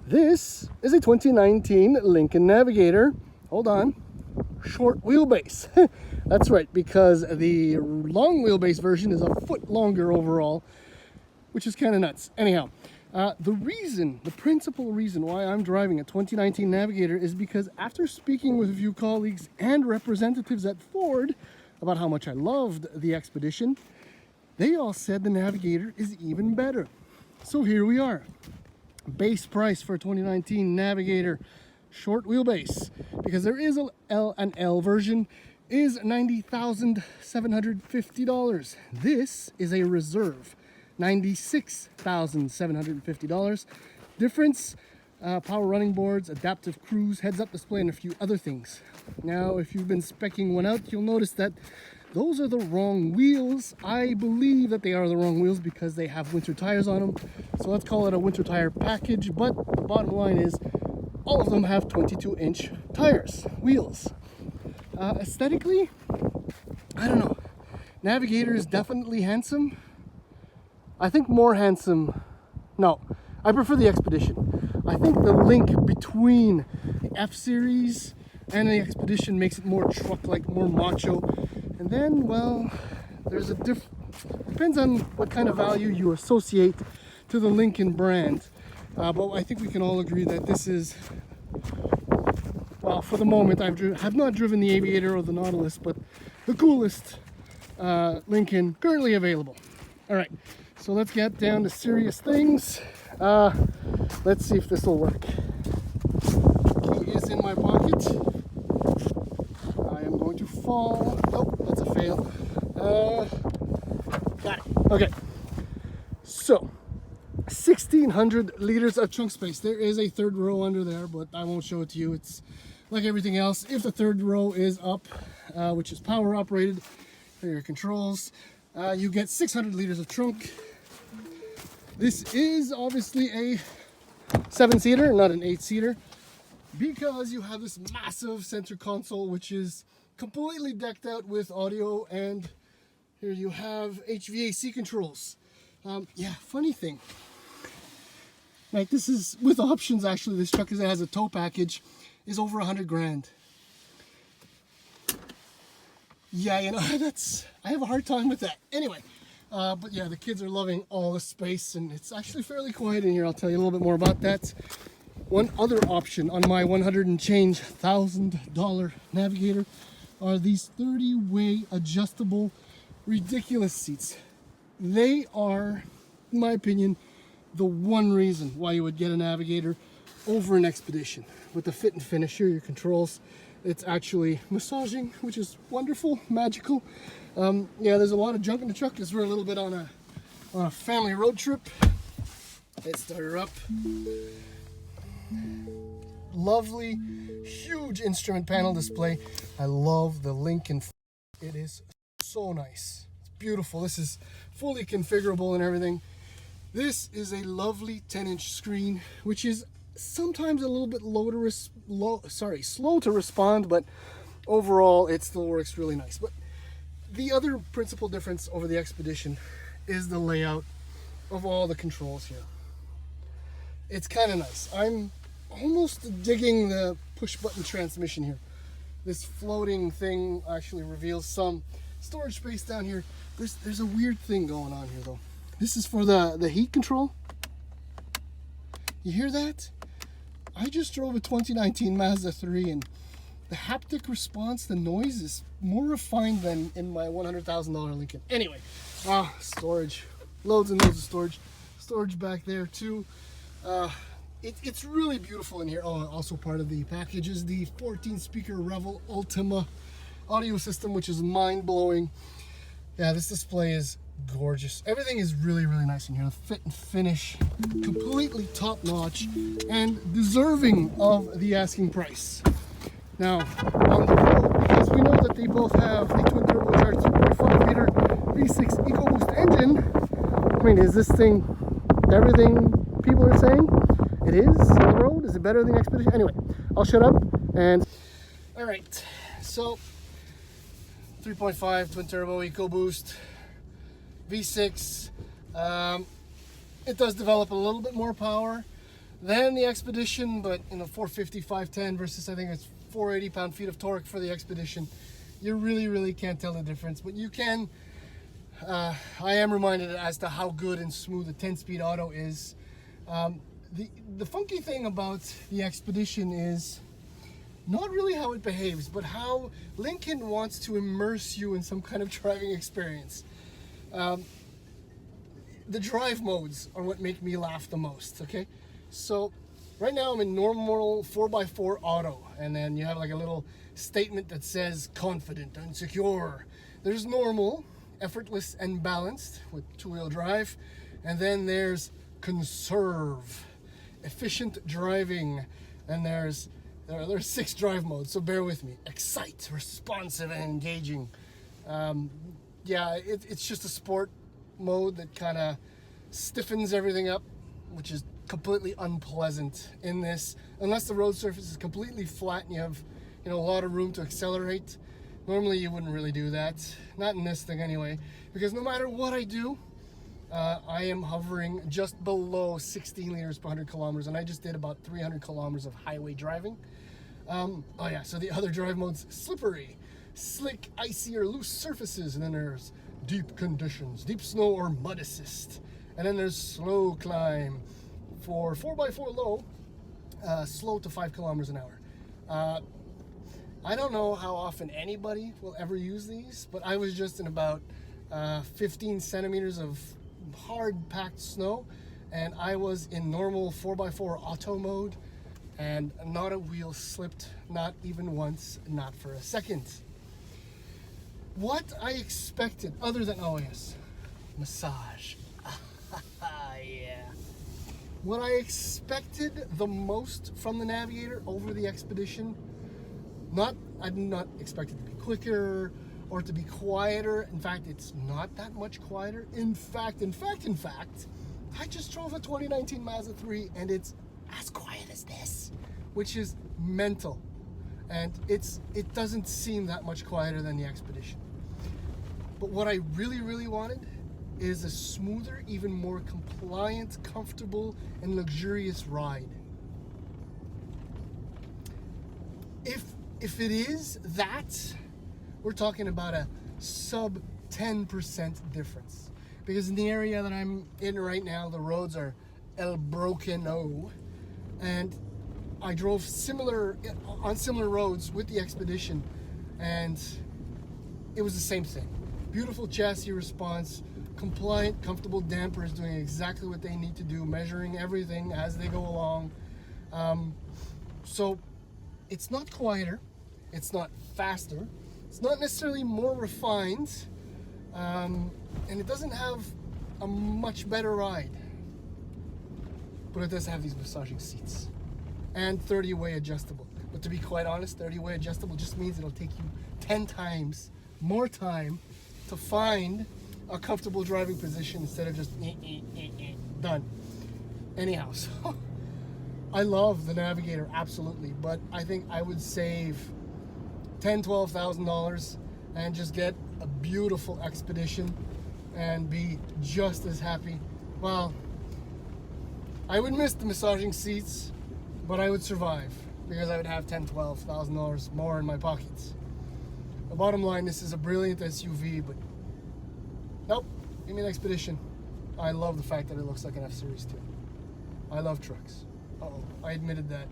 This is a 2019 Lincoln Navigator. Hold on. Short wheelbase. That's right, because the long wheelbase version is a foot longer overall, which is kind of nuts. Anyhow, the principal reason why I'm driving a 2019 Navigator is because after speaking with a few colleagues and representatives at Ford about how much I loved the Expedition, they all said the Navigator is even better. So here we are. Base price for 2019 Navigator short wheelbase, because there is an L version, is $90,750. This is a reserve, $96,750. Difference, power running boards, adaptive cruise, heads-up display, and a few other things. Now, if you've been speccing one out, you'll notice that those are the wrong wheels. I believe that they are the wrong wheels because they have winter tires on them. So let's call it a winter tire package. But the bottom line is all of them have 22-inch tires, wheels. Aesthetically, I don't know. Navigator is definitely handsome. I think more handsome. No, I prefer the Expedition. I think the link between the F-Series and the Expedition makes it more truck-like, more macho. And then, well, there's a depends on what kind of value you associate to the Lincoln brand. But I think we can all agree that this is, well, for the moment, I have not driven the Aviator or the Nautilus, but the coolest Lincoln currently available. All right, so let's get down to serious things. Let's see if this will work. Key is in my pocket. I am going to fall. Nope, that's a fail. Got it. Okay. So, 1,600 liters of trunk space. There is a third row under there, but I won't show it to you. It's like everything else. If the third row is up, which is power operated, for your controls, you get 600 liters of trunk. This is obviously a 7-seater, not an 8-seater, because you have this massive center console, which is completely decked out with audio, and here you have HVAC controls. Yeah, funny thing. Like, this is with options. Actually, this truck has a tow package, is over 100 grand. Yeah, you know, I have a hard time with that. Anyway, but yeah, the kids are loving all the space, and it's actually fairly quiet in here. I'll tell you a little bit more about that. One other option on my $100 and change $1,000 Navigator are these 30-way adjustable ridiculous seats. They are, in my opinion, the one reason why you would get a Navigator over an Expedition. With the fit and finish here, your controls, it's actually massaging, which is wonderful, magical. Yeah, there's a lot of junk in the truck because we're a little bit on a family road trip. Let's start her up. Lovely, huge instrument panel display. I love the Lincoln. It is so nice. It's beautiful. This is fully configurable and everything. This is a lovely 10-inch screen, which is sometimes a little bit slow to respond, but overall it still works really nice. But the other principal difference over the Expedition is the layout of all the controls here. It's kind of nice. I'm almost digging the push-button transmission here. This floating thing actually reveals some storage space down here. There's a weird thing going on here, though. This is for the heat control. You hear that? I just drove a 2019 Mazda 3, and the haptic response, the noise is more refined than in my $100,000 Lincoln. Anyway, storage. Loads and loads of storage. Storage back there, too. It's really beautiful in here. Oh, also part of the package is the 14-speaker Revel Ultima audio system, which is mind-blowing. Yeah, this display is gorgeous. Everything is really, really nice in here. The fit and finish, completely top-notch and deserving of the asking price. Now, on the road, because we know that they both have a twin turbocharged 3.5-liter V6 EcoBoost engine. I mean, is this thing everything people are saying? It is on the road. Is it better than the Expedition? Anyway, I'll shut up and... All right, so 3.5 twin turbo EcoBoost V6. It does develop a little bit more power. than the Expedition, but 450, 510 versus I think it's 480 pound-feet of torque for the Expedition. You really can't tell the difference, but you can. I am reminded as to how good and smooth a 10-speed auto is. The funky thing about the Expedition is not really how it behaves, but how Lincoln wants to immerse you in some kind of driving experience. The drive modes are what make me laugh the most, okay? So right now I'm in normal 4x4 auto, and then you have like a little statement that says confident and secure. There's normal, effortless and balanced with two-wheel drive, and then there's conserve, efficient driving, and there's 6 drive modes, so bear with me. Excite, responsive and engaging. Yeah, it's just a sport mode that kind of stiffens everything up, which is completely unpleasant in this. Unless the road surface is completely flat and you have a lot of room to accelerate, normally you wouldn't really do that. Not in this thing anyway, because no matter what I do, I am hovering just below 16 liters per 100 kilometers, and I just did about 300 kilometers of highway driving. Oh yeah, so the other drive modes: slippery, slick, icy or loose surfaces, and then there's deep conditions, deep snow or mud assist, and then there's slow climb for 4x4 low, slow to 5 kilometers an hour. I don't know how often anybody will ever use these, but I was just in about 15 centimeters of hard packed snow, and I was in normal 4x4 auto mode, and not a wheel slipped, not even once, not for a second. What I expected, other than, oh yes, massage. Yeah. What I expected the most from the Navigator over the Expedition, I did not expect it to be quicker or to be quieter. In fact, it's not that much quieter. In fact, I just drove a 2019 Mazda 3 and it's as quiet as this, which is mental. And it doesn't seem that much quieter than the Expedition. But what I really wanted is a smoother, even more compliant, comfortable, and luxurious ride. If it is that, we're talking about a sub 10% difference. Because in the area that I'm in right now, the roads are El Broken-O, and I drove on similar roads with the Expedition, and it was the same thing. Beautiful chassis response, compliant, comfortable dampers doing exactly what they need to do, measuring everything as they go along. So it's not quieter, it's not faster, it's not necessarily more refined, and it doesn't have a much better ride, but it does have these massaging seats and 30-way adjustable. But to be quite honest, 30-way adjustable just means it'll take you 10 times more time to find a comfortable driving position instead of just done. Anyhow, so I love the Navigator, absolutely, but I think I would save $10,000-$12,000 and just get a beautiful Expedition and be just as happy. Well, I would miss the massaging seats, but I would survive because I would have $10,000-$12,000 more in my pockets. The bottom line, this is a brilliant SUV, but nope, give me an Expedition. I love the fact that it looks like an F-Series too. I love trucks. Uh-oh, I admitted that.